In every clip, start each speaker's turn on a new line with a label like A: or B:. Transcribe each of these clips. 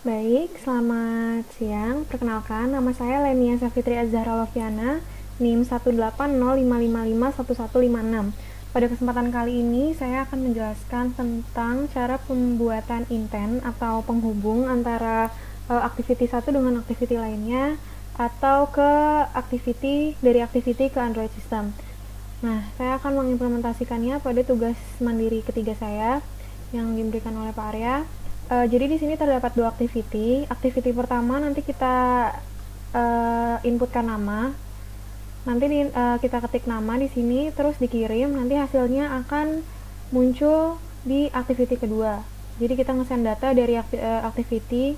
A: Baik, selamat siang. Perkenalkan, nama saya Lenia Safitri Azhara Loviana, NIM 18055551156. Pada kesempatan kali ini, saya akan menjelaskan tentang cara pembuatan intent atau penghubung antara activity satu dengan activity lainnya, atau ke dari activity ke Android system. Nah, saya akan mengimplementasikannya pada tugas mandiri ketiga saya yang diberikan oleh Pak Arya. Jadi di sini terdapat dua activity. Activity pertama nanti kita inputkan nama. Nanti kita ketik nama di sini, terus dikirim. Nanti hasilnya akan muncul di activity kedua. Jadi kita nge-send data dari activity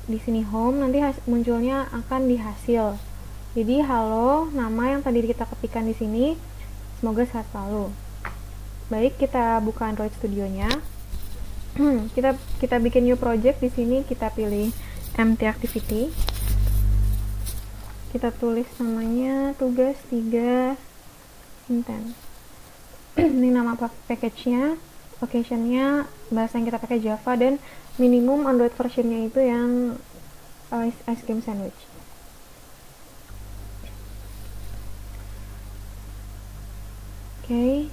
A: di sini home, nanti munculnya akan di hasil. Jadi halo, nama yang tadi kita ketikkan di sini. Semoga sehat selalu. Baik, kita buka Android Studio-nya. kita bikin new project. Di sini kita pilih empty activity. Kita tulis namanya tugas 3 intent. Ini nama package-nya, location-nya, bahasa yang kita pakai Java, dan minimum Android version-nya itu yang ice cream sandwich. Oke.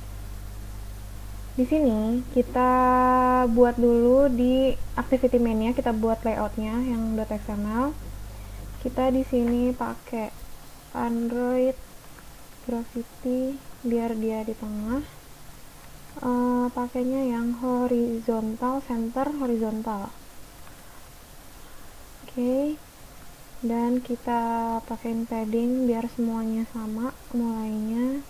A: Di sini kita buat dulu di activity main-nya, kita buat layout-nya yang .xml. Kita di sini pakai Android Graffiti biar dia di tengah. Pakainya yang horizontal, center horizontal. Oke. Dan kita pakai padding biar semuanya sama mulainya.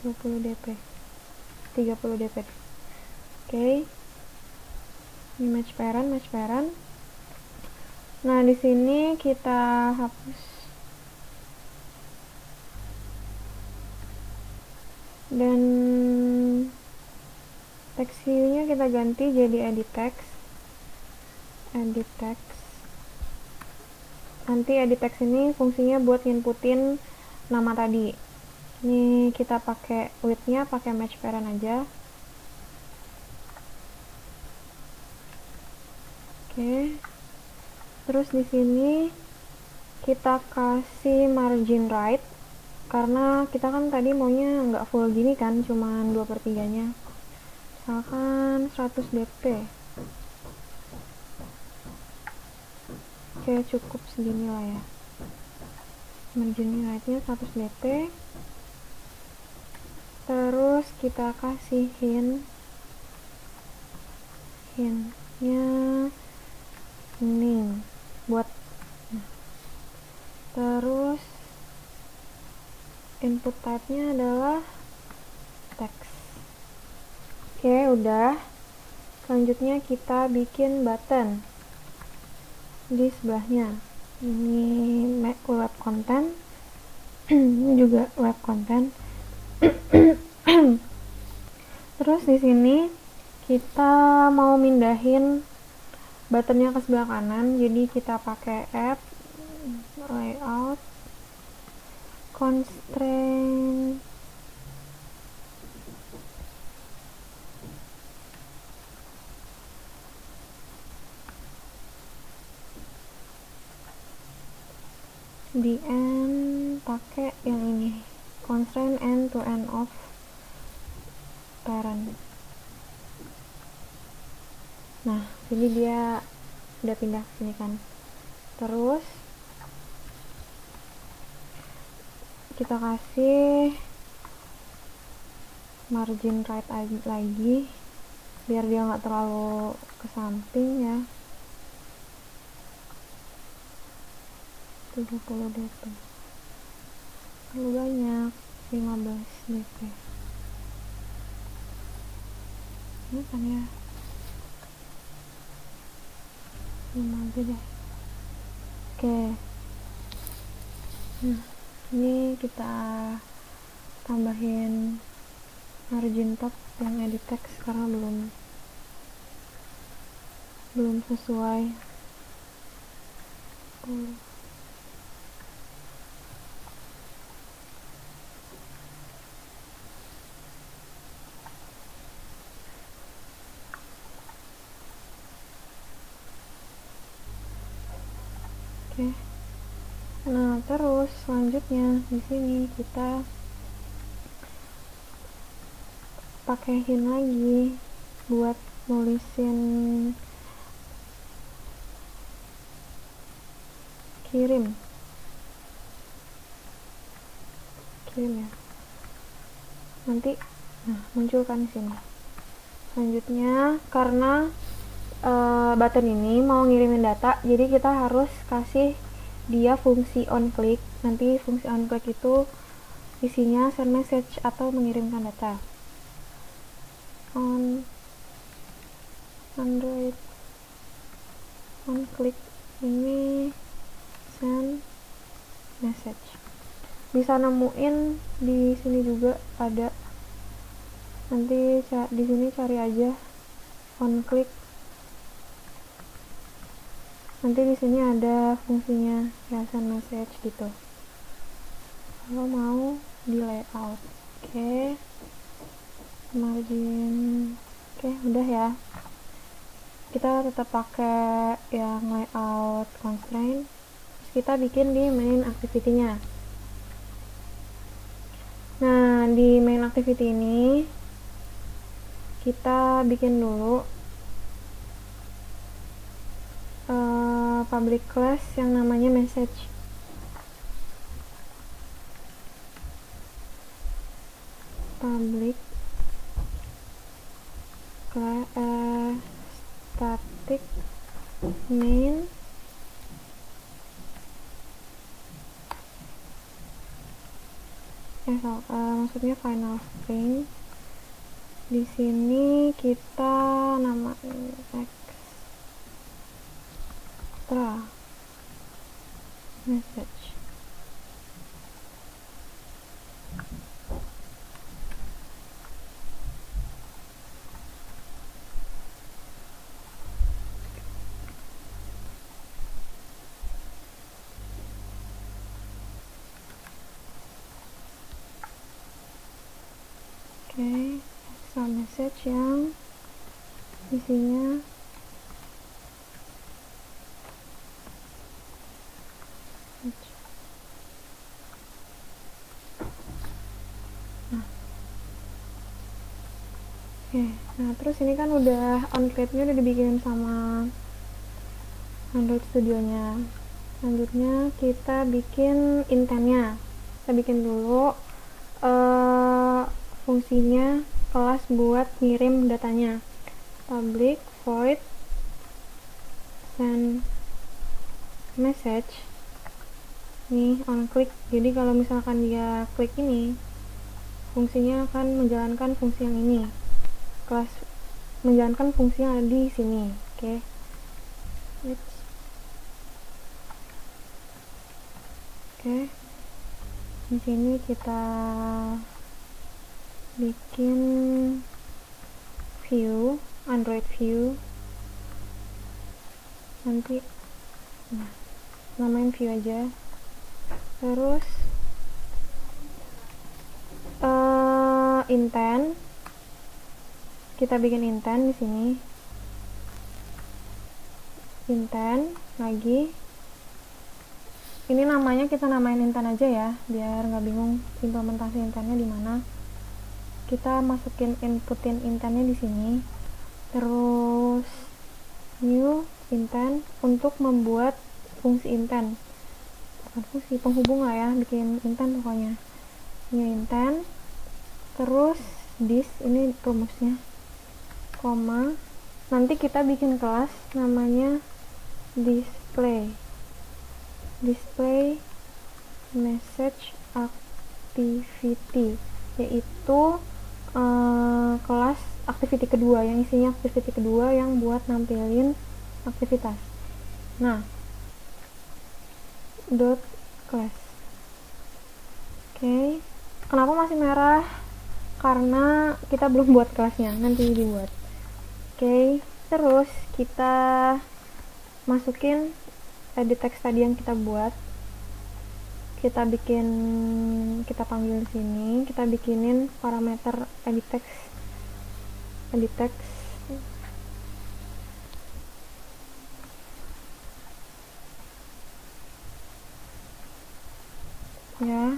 A: 20 dp 30 dp. Oke. Ini match parent. Nah, di sini kita hapus dan text view-nya kita ganti jadi edit text. Nanti edit text ini fungsinya buat inputin nama tadi. Ini kita pakai width-nya pakai match parent aja. Oke. Terus di sini kita kasih margin right karena kita kan tadi maunya nggak full gini kan, cuman 2/3-nya. Misalkan 100 dp. Oke, cukup segini lah ya. Margin right-nya 100 dp. Terus kita kasih hint-nya ini buat terus input type-nya adalah text. Oke, udah. Selanjutnya kita bikin button di sebelahnya. Ini web content. Ini juga web content. Terus di sini kita mau mindahin buttonnya ke sebelah kanan, jadi kita pakai add layout constraint di end, pakai yang ini constraint end to end of parent. Nah, jadi dia udah pindah ke sini kan. Terus kita kasih margin right lagi biar dia nggak terlalu ke samping ya. 30 dp. Terlalu banyak, 15 dp. Ini kan ya 5 aja deh. Oke. Nah, ini kita tambahin margin top yang edit text karena belum sesuai. Oke. Nah, terus selanjutnya di sini kita pakai hint lagi buat nulisin kirim ya. Nanti muncul kan di sini. Selanjutnya karena button ini mau ngirimin data, jadi kita harus kasih dia fungsi on click. Nanti fungsi on click itu isinya send message atau mengirimkan data. On Android on click ini send message. Bisa nemuin di sini juga ada. Nanti di sini cari aja on click. Nanti di sini ada fungsinya ya, send message gitu. Kalau mau di layout. Oke. Margin. Oke, udah ya. Kita tetap pakai yang layout constraint. Terus kita bikin di main activity-nya. Nah, di main activity ini kita bikin dulu public class yang namanya message. Public class static main maksudnya final string. Di sini kita namain extra message. Oke, extra message yang isinya nah terus ini kan udah on-click-nya udah dibikin sama Android Studio-nya. Selanjutnya kita bikin intent-nya. Kita bikin dulu fungsinya kelas buat ngirim datanya. Public void send message. Nih on click. Jadi kalau misalkan dia klik ini, fungsinya akan menjalankan fungsi yang ini. Kelas menjalankan fungsi yang ada di sini. Oke. Oke. Di sini kita bikin view, Android view. Nanti namain view aja. Terus intent. Kita bikin intent di sini. Intent lagi. Ini namanya kita namain intent aja ya, biar nggak bingung implementasi intentnya di mana. Kita masukin inputin intentnya di sini. Terus new intent untuk membuat fungsi intent. Bukan fungsi, penghubung lah ya, bikin intent pokoknya. New intent. Terus this, ini rumusnya. Koma, nanti kita bikin kelas namanya display message activity, yaitu kelas activity kedua, yang isinya activity kedua yang buat nampilin aktivitas. Nah, dot class. Oke. Kenapa masih merah? Karena kita belum buat kelasnya, nanti dibuat. Oke, terus kita masukin edit text tadi yang kita buat. Kita panggil di sini, kita bikinin parameter edit text. ya,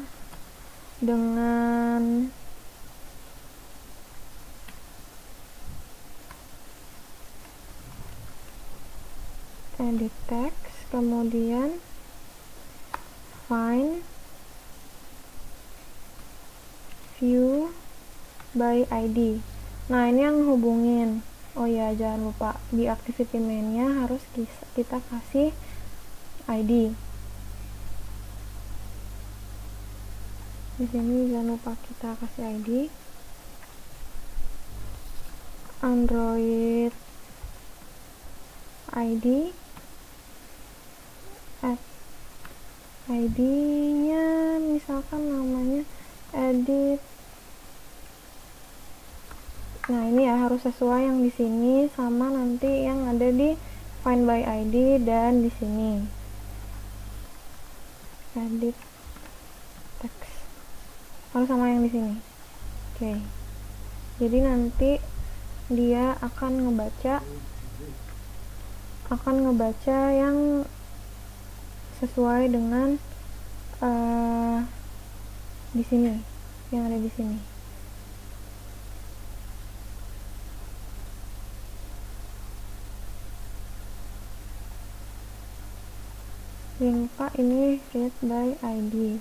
A: dengan edit text, kemudian find view by ID. Nah, ini yang hubungin. Oh ya, jangan lupa di activity main-nya harus kita kasih ID. Di sini jangan lupa kita kasih ID. Android ID, add ID-nya misalkan namanya edit. Nah, ini ya harus sesuai yang di sini sama nanti yang ada di find by ID dan di sini. Edit text. Harus sama yang di sini. Oke. Jadi nanti dia akan ngebaca yang sesuai dengan di sini, yang ada di sini. Yang lupa ini read by ID.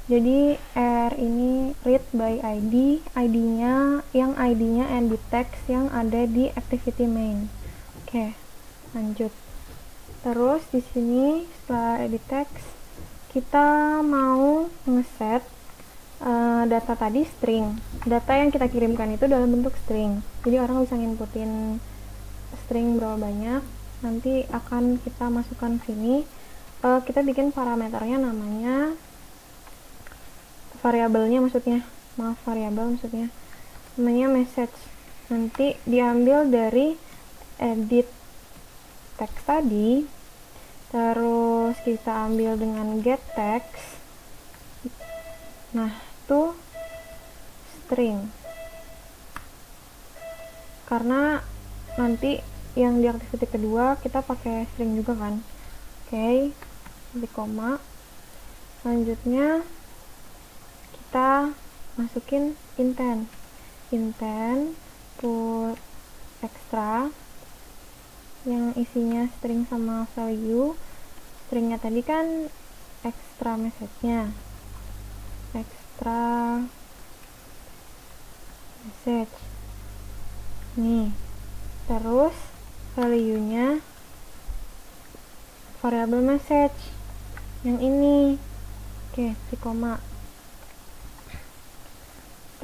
A: Jadi R ini read by ID, ID-nya edit text yang ada di activity main. Oke, lanjut. Terus di sini setelah edit text kita mau ngeset data tadi string. Data yang kita kirimkan itu dalam bentuk string. Jadi orang bisa nginputin string berapa banyak. Nanti akan kita masukkan sini. Kita bikin parameternya namanya variabel maksudnya namanya message. Nanti diambil dari edit text tadi, terus kita ambil dengan get text. Nah, itu string, karena nanti yang di activity kedua kita pakai string juga kan. Oke, di koma. Selanjutnya kita masukin intent put extra yang isinya string sama value. Stringnya tadi kan extra message-nya, extra message nih. Terus value-nya variable message yang ini. Oke, di koma.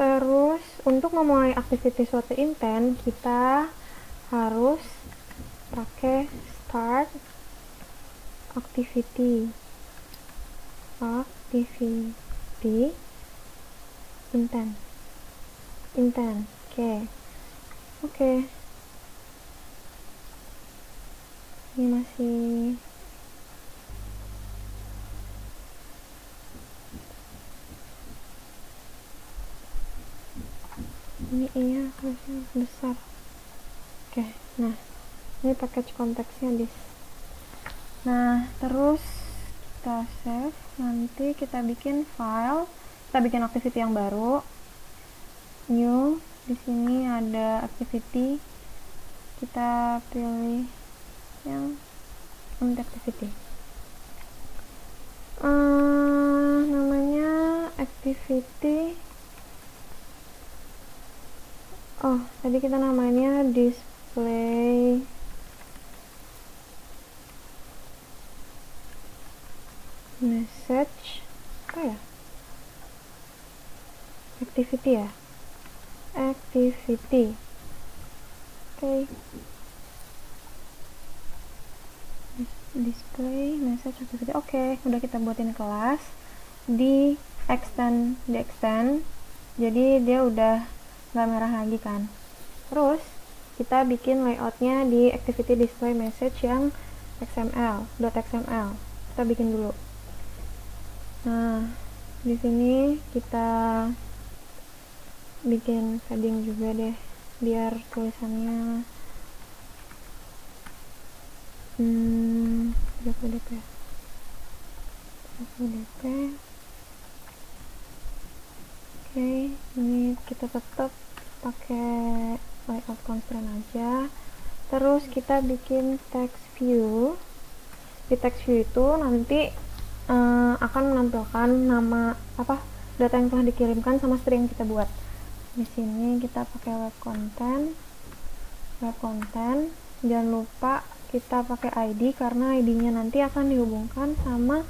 A: Terus untuk memulai activity suatu intent kita harus pakai start activity intent. Oke. Ini masih ini harusnya besar. Oke, nah ini package konteksnya dis. Nah, terus kita save. Nanti kita bikin file, kita bikin activity yang baru, new. Di sini ada activity, kita pilih yang empty activity. Namanya activity. Oh, tadi kita namanya display message. Apa ya? Activity ya? Activity. Oke. Display message activity. Oke, udah kita buatin kelas. Di extend. Jadi dia udah nggak merah lagi kan. Terus kita bikin layoutnya di activity display message yang .xml. Kita bikin dulu. Nah, di sini kita bikin padding juga deh, biar tulisannya kedap ya. 1 dp. Oke, ini kita tetap pakai layout constraint aja. Terus kita bikin text view. Di text view itu nanti akan menampilkan nama data yang telah dikirimkan sama string yang kita buat. Di sini kita pakai web content. Jangan lupa kita pakai ID karena ID-nya nanti akan dihubungkan sama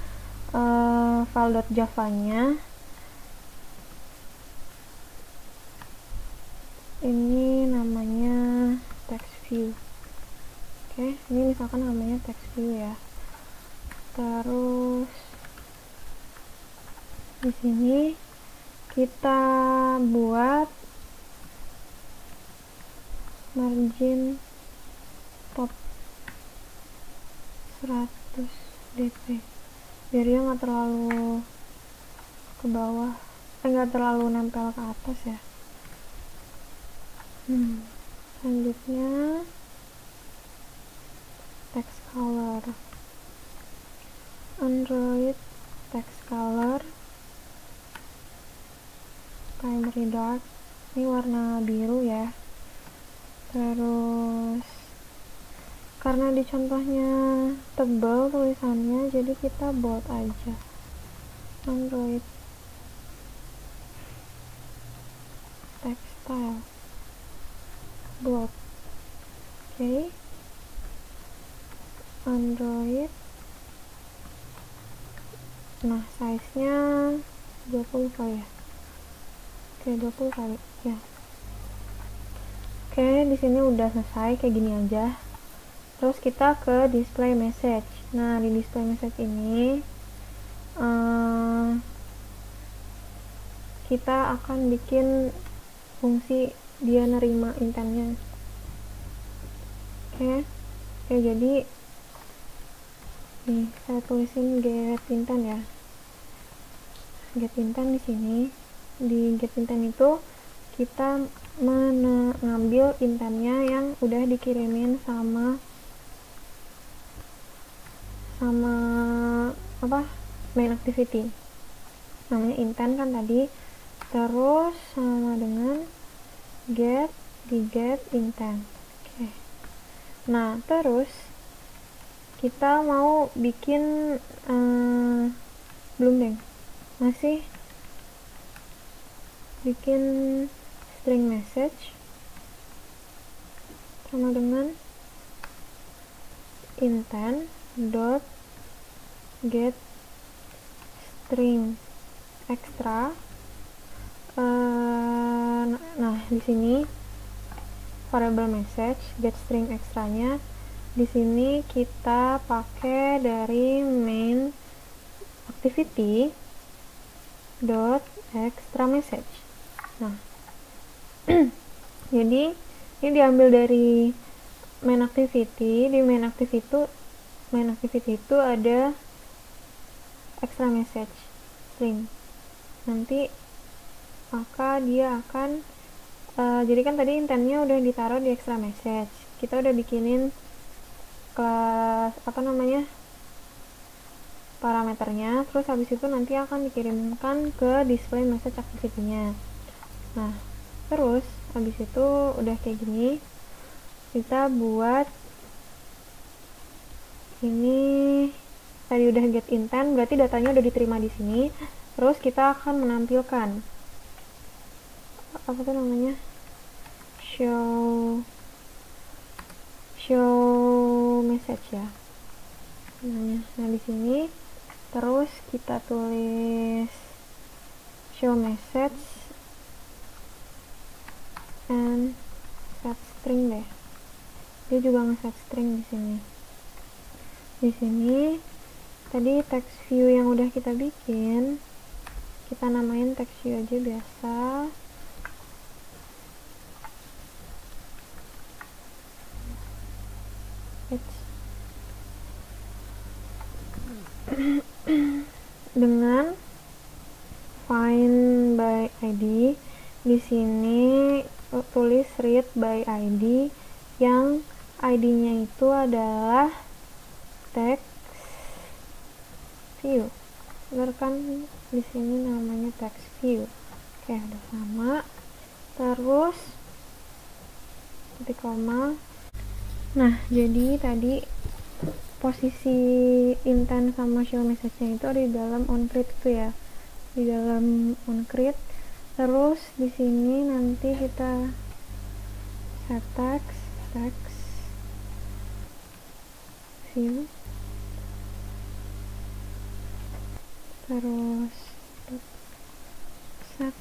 A: file.java-nya. Ini namanya text view. Oke, ini misalkan namanya text view ya. Terus di sini kita buat margin top 100 dp biar dia nggak terlalu ke bawah, nggak terlalu nempel ke atas ya. Selanjutnya text color, Android text color primary dark, ini warna biru ya. Terus karena di contohnya tebal tulisannya, jadi kita bold aja. Android textile bold. Oke. Android, nah size nya 20 kali ya. Oke, 20 kali ya. Oke, di sini udah selesai kayak gini aja. Terus kita ke display message. Nah, di display message ini kita akan bikin fungsi dia nerima intentnya. Oke, jadi nih saya tulisin get intent ya. Get intent di sini. Di get intent itu kita mengambil intentnya yang udah dikirimin sama main activity, namanya intent kan tadi. Terus sama dengan get intent. Oke. Nah, terus kita mau bikin belum deh, masih bikin string message sama dengan intent dot get string extra. Nah, di sini variable message get string extra-nya di sini kita pakai dari main activity dot extra message. Nah, jadi ini diambil dari main activity. Di main activity itu ada extra message string. Nanti maka dia akan jadi kan tadi intentnya udah ditaruh di extra message. Kita udah bikinin kelas parameternya, terus habis itu nanti akan dikirimkan ke display message activity-nya. Nah, terus habis itu udah kayak gini, kita buat ini tadi udah get intent, berarti datanya udah diterima di sini. Terus kita akan menampilkan show message ya. Nah, di sini terus kita tulis show message and set string deh. Dia juga nge-set string di sini. Di sini tadi text view yang udah kita bikin, kita namain text view aja biasa. Dengan find by ID, di sini tulis read by ID yang ID-nya itu adalah text view. kan di sini namanya text view. Oke, udah sama. Terus titik koma. Nah, jadi tadi posisi intent sama show message-nya itu ada di dalam onCreate itu ya, di dalam onCreate. Terus di sini nanti kita set text view, terus set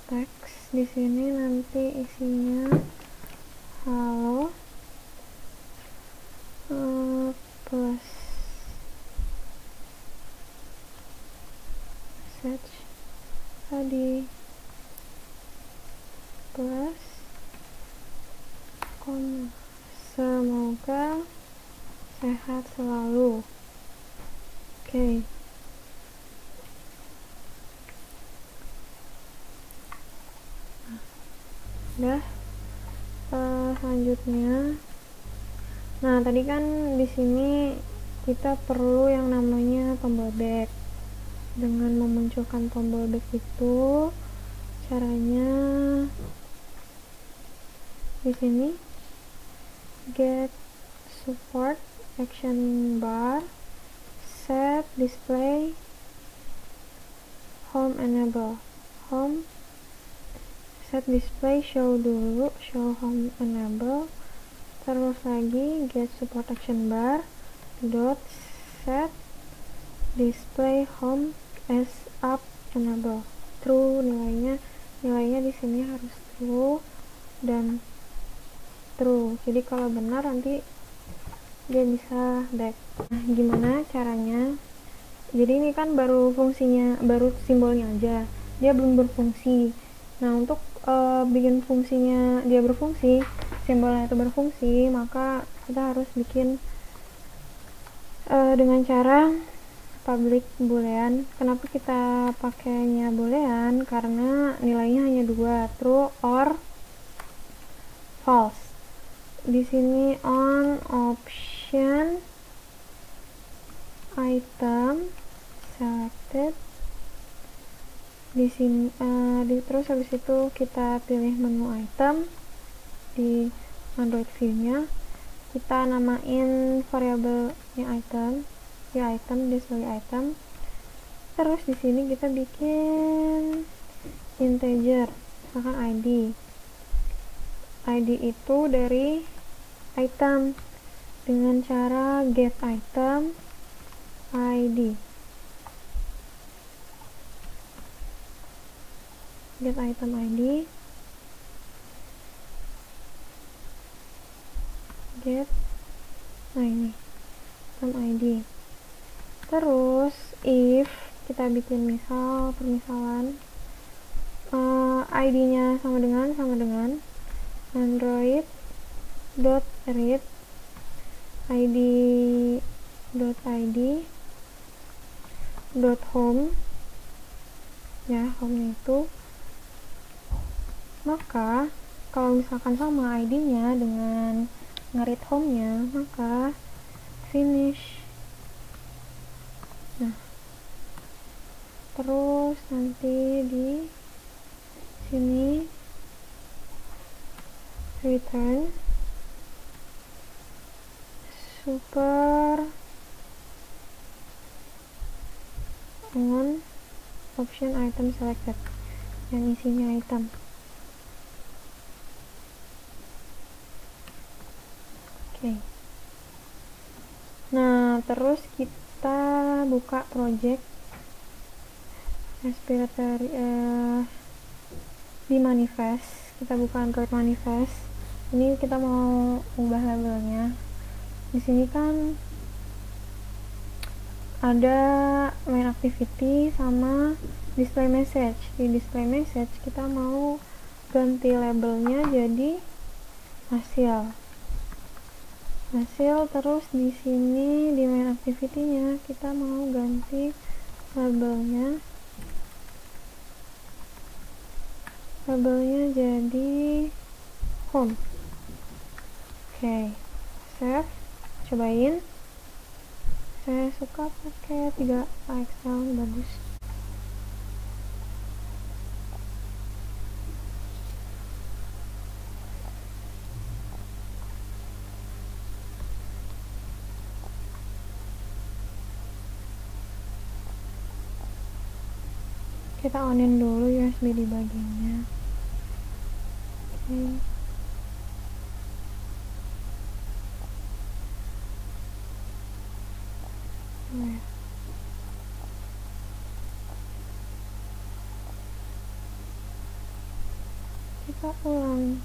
A: text. Di sini nanti isinya halo plus message tadi plus koma, semoga sehat selalu. Oke. Udah. Selanjutnya, nah tadi kan di sini kita perlu yang namanya tombol back. Dengan memunculkan tombol back itu, caranya di sini get support action bar, set display home enable, home set display show dulu, show home enable, terus lagi get support action bar dot set display home as up enable, true. Nilainya di sini harus true dan true. Jadi kalau benar nanti dia bisa back. Nah, gimana caranya? Jadi ini kan baru simbolnya aja, dia belum berfungsi. Nah, untuk bikin fungsinya dia berfungsi, simbolnya itu berfungsi, maka kita harus bikin dengan cara public boolean. Kenapa kita pakainya boolean? Karena nilainya hanya dua, true or false. Di sini on option item selected. Di sini terus habis itu kita pilih menu item di Android view-nya, kita namain variabelnya item, ya item, dia sebagai item. Terus di sini kita bikin integer, misalkan ID itu dari item dengan cara get item ID, get item ID, get, nah ini item ID. Terus if kita bikin permisalan ID-nya sama dengan Android read ID home, ya home-nya itu. Maka kalau misalkan sama ID-nya dengan nge-read home-nya, maka finish. Nah, terus nanti di sini return super on option item selected, yang isinya item. Oke. Nah, terus kita buka project respiratory di manifest. Kita buka Android manifest. Ini kita mau ubah labelnya. Di sini kan ada main activity sama display message. Di display message kita mau ganti labelnya jadi hasil. Terus di sini di main activity-nya kita mau ganti labelnya jadi home. Oke, save, cobain Saya suka pakai 3XL, bagus. Kita onin dulu USB di bagiannya. Oke. Nah, kita ulang.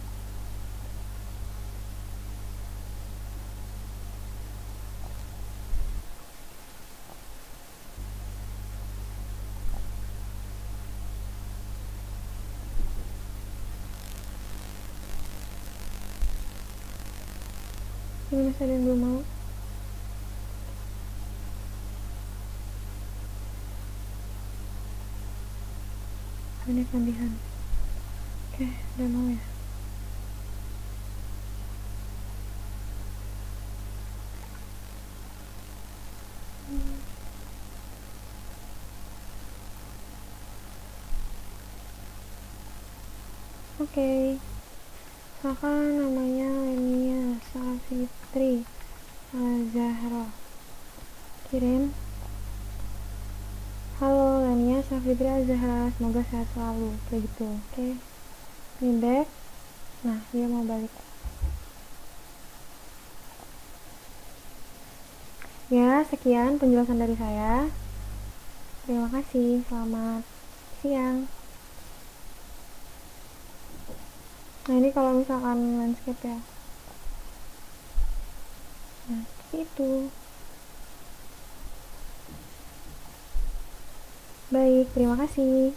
A: Ini masih ada yang belum mau. Ini kelebihan. Oke, udah mau ya. Oke. Misalkan namanya Lenia Safitri Zahra. Kirim. Halo Lenia Safitri Zahra, semoga sehat selalu. Kayak gitu. Oke. Ini back. Nah, dia mau balik. Ya, sekian penjelasan dari saya. Terima kasih. Selamat siang. Nah, ini kalau misalkan landscape ya. Nah, seperti itu. Baik, terima kasih.